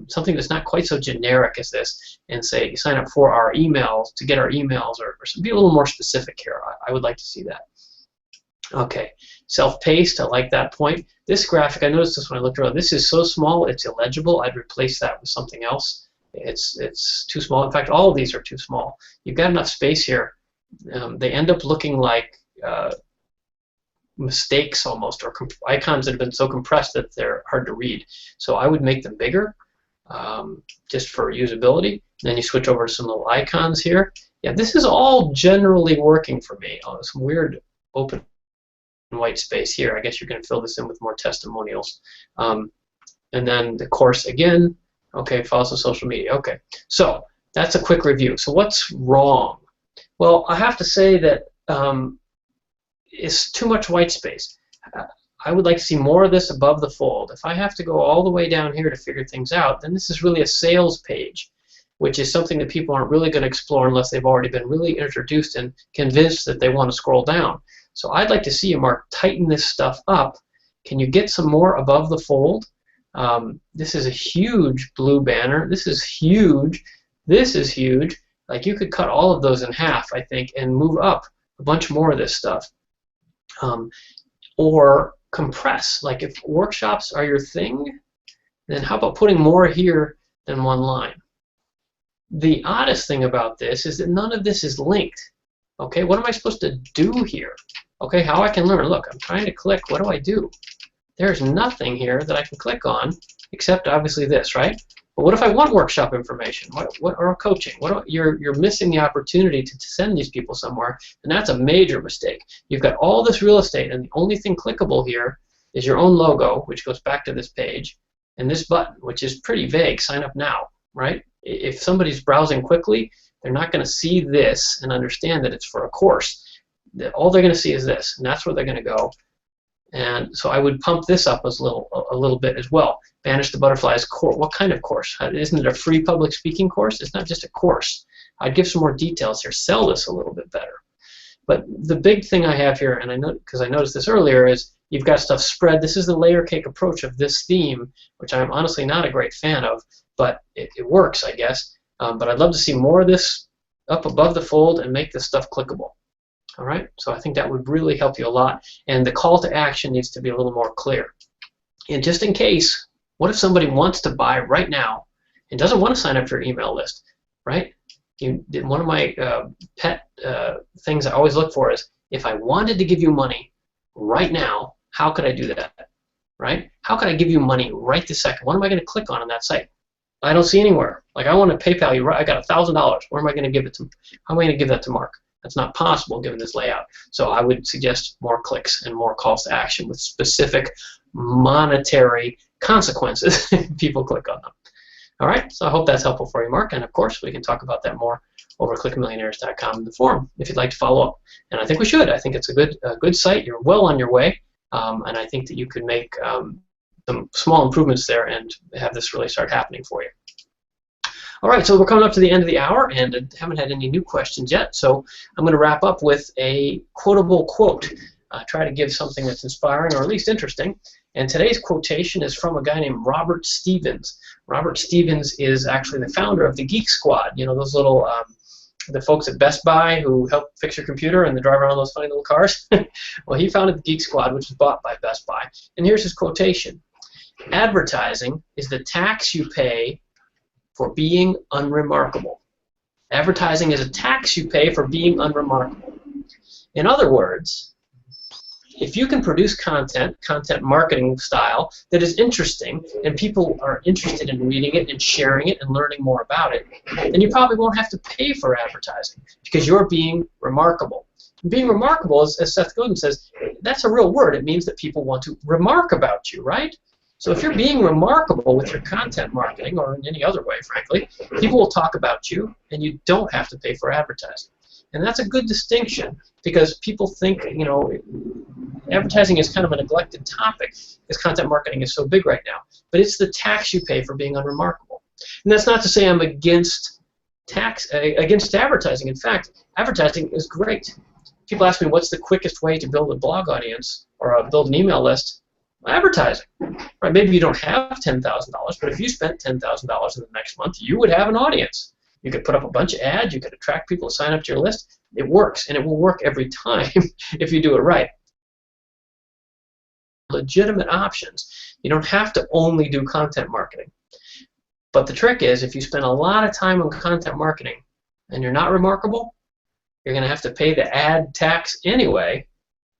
something that's not quite so generic as this, and say you sign up for our emails to get our emails, or be a little more specific here. I would like to see that. Okay, self-paced, I like that point. This graphic, I noticed this when I looked around, this is so small it's illegible. I'd replace that with something else. It's too small. In fact, all of these are too small. You've got enough space here. They end up looking like mistakes almost, or icons that have been so compressed that they're hard to read. So I would make them bigger, just for usability. Then you switch over to some little icons here. Yeah, this is all generally working for me. Oh, some weird open white space here. I guess you can fill this in with more testimonials. And then the course again. Okay, follow us on social media. Okay, so that's a quick review. So what's wrong? Well, I have to say that it's too much white space. I would like to see more of this above the fold. If I have to go all the way down here to figure things out, then this is really a sales page, which is something that people aren't really going to explore unless they've already been really introduced and convinced that they want to scroll down. So I'd like to see you, Mark, tighten this stuff up. Can you get some more above the fold? This is a huge blue banner. This is huge. This is huge. Like, you could cut all of those in half, I think, and move up a bunch more of this stuff. or compress. Like if workshops are your thing, then how about putting more here than one line? The oddest thing about this is that none of this is linked. Okay, what am I supposed to do here? Okay, how I can learn. Look, I'm trying to click. What do I do? There's nothing here that I can click on except obviously this, right? But what if I want workshop information? Or coaching? You're missing the opportunity to send these people somewhere, and that's a major mistake. You've got all this real estate, and the only thing clickable here is your own logo, which goes back to this page, and this button, which is pretty vague. Sign up now, right? If somebody's browsing quickly, they're not going to see this and understand that it's for a course. All they're going to see is this, and that's where they're going to go. And so I would pump this up a little bit as well. Banish the Butterflies course. What kind of course? Isn't it a free public speaking course? It's not just a course. I'd give some more details here. Sell this a little bit better. But the big thing I have here, and I know because I noticed this earlier, is you've got stuff spread. This is the layer cake approach of this theme, which I'm honestly not a great fan of, but it works, I guess. But I'd love to see more of this up above the fold and make this stuff clickable. All right, so I think that would really help you a lot. And the call to action needs to be a little more clear. And just in case, what if somebody wants to buy right now and doesn't want to sign up for your email list, right? One of my pet things I always look for is, if I wanted to give you money right now, how could I do that, right? How could I give you money right this second? What am I going to click on that site? I don't see anywhere. Like, I want to PayPal you, right? I got $1,000. Where am I going to give it to? How am I going to give that to Mark? That's not possible given this layout. So I would suggest more clicks and more calls to action with specific monetary consequences if people click on them. All right, so I hope that's helpful for you, Mark. And of course, we can talk about that more over at clickmillionaires.com in the forum if you'd like to follow up. And I think we should. I think it's a good site. You're well on your way. And I think that you could make some small improvements there and have this really start happening for you. All right, so we're coming up to the end of the hour, and I haven't had any new questions yet, so I'm going to wrap up with a quotable quote. Try to give something that's inspiring or at least interesting. And today's quotation is from a guy named Robert Stevens. Robert Stevens is actually the founder of the Geek Squad. You know, those little, the folks at Best Buy who help fix your computer and they drive around those funny little cars. Well, he founded the Geek Squad, which was bought by Best Buy. And here's his quotation. Advertising is the tax you pay for being unremarkable. Advertising is a tax you pay for being unremarkable. In other words, if you can produce content marketing style that is interesting and people are interested in reading it and sharing it and learning more about it, then you probably won't have to pay for advertising because you're being remarkable. And being remarkable, as Seth Godin says, that's a real word. It means that people want to remark about you, right? So if you're being remarkable with your content marketing, or in any other way, frankly, people will talk about you, and you don't have to pay for advertising. And that's a good distinction because people think, you know, advertising is kind of a neglected topic because content marketing is so big right now. But it's the tax you pay for being unremarkable. And that's not to say I'm against advertising. In fact, advertising is great. People ask me, what's the quickest way to build a blog audience or build an email list? Advertising. Right? Maybe you don't have $10,000, but if you spent $10,000 in the next month, you would have an audience. You could put up a bunch of ads. You could attract people to sign up to your list. It works, and it will work every time if you do it right. Legitimate options. You don't have to only do content marketing. But the trick is, if you spend a lot of time on content marketing and you're not remarkable, you're going to have to pay the ad tax anyway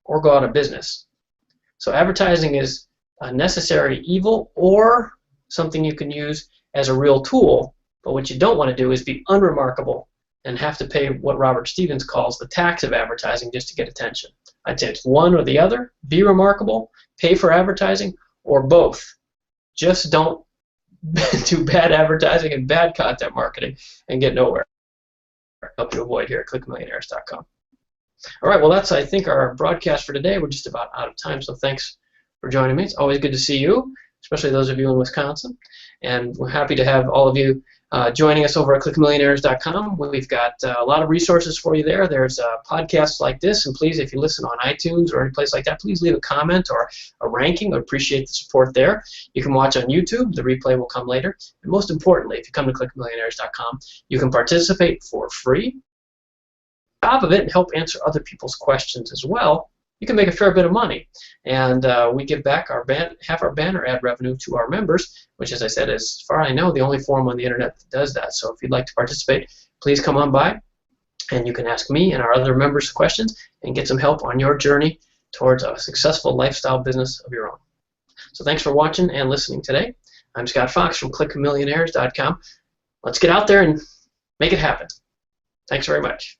or go out of business. So advertising is a necessary evil or something you can use as a real tool, but what you don't want to do is be unremarkable and have to pay what Robert Stevens calls the tax of advertising just to get attention. I'd say it's one or the other. Be remarkable, pay for advertising, or both. Just don't do bad advertising and bad content marketing and get nowhere. Help you avoid here at clickmillionaires.com. All right, well, that's, I think, our broadcast for today. We're just about out of time, so thanks for joining me. It's always good to see you, especially those of you in Wisconsin. And we're happy to have all of you joining us over at clickmillionaires.com. We've got a lot of resources for you there. There's podcasts like this, and please, if you listen on iTunes or any place like that, please leave a comment or a ranking. I appreciate the support there. You can watch on YouTube. The replay will come later. And most importantly, if you come to clickmillionaires.com, you can participate for free. Top of it and help answer other people's questions as well you can make a fair bit of money. And we give back half our banner ad revenue to our members, which, as I said, is, as far as I know, the only forum on the internet that does that. So if you'd like to participate, please come on by, and you can ask me and our other members questions and get some help on your journey towards a successful lifestyle business of your own. So thanks for watching and listening today. I'm Scott Fox from clickmillionaires.com. Let's get out there and make it happen. Thanks very much.